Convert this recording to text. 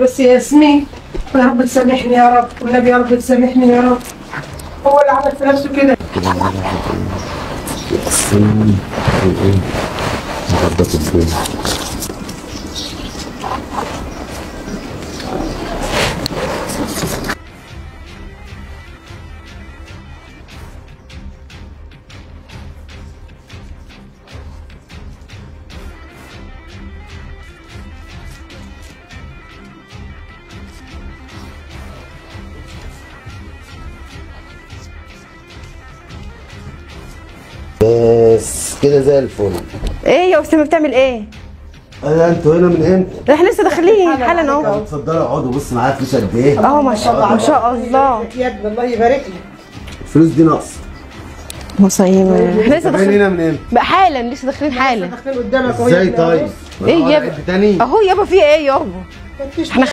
بس يا ياسمين يا رب تسامحني يا رب، والنبي يا رب تسامحني يا رب. هو اللي عمل في نفسه كده. بس كده زي الفل. ايه يا اسامه بتعمل ايه؟ انتوا هنا من امتى؟ احنا لسه داخلين حالا اهو. اتفضلوا اقعدوا. بص معايا فلوس قد ايه؟ اه ما شاء الله ما شاء الله. يا ابني الله يبارك لك. الفلوس دي ناقصه. مصيبه. احنا لسه داخلين داخلين هنا من امتى؟ بقى حالا، لسه داخلين حالا. داخلين قدامك ازاي طيب؟ ايه يابا؟ تاني؟ اهو يابا في ايه يابا؟ احنا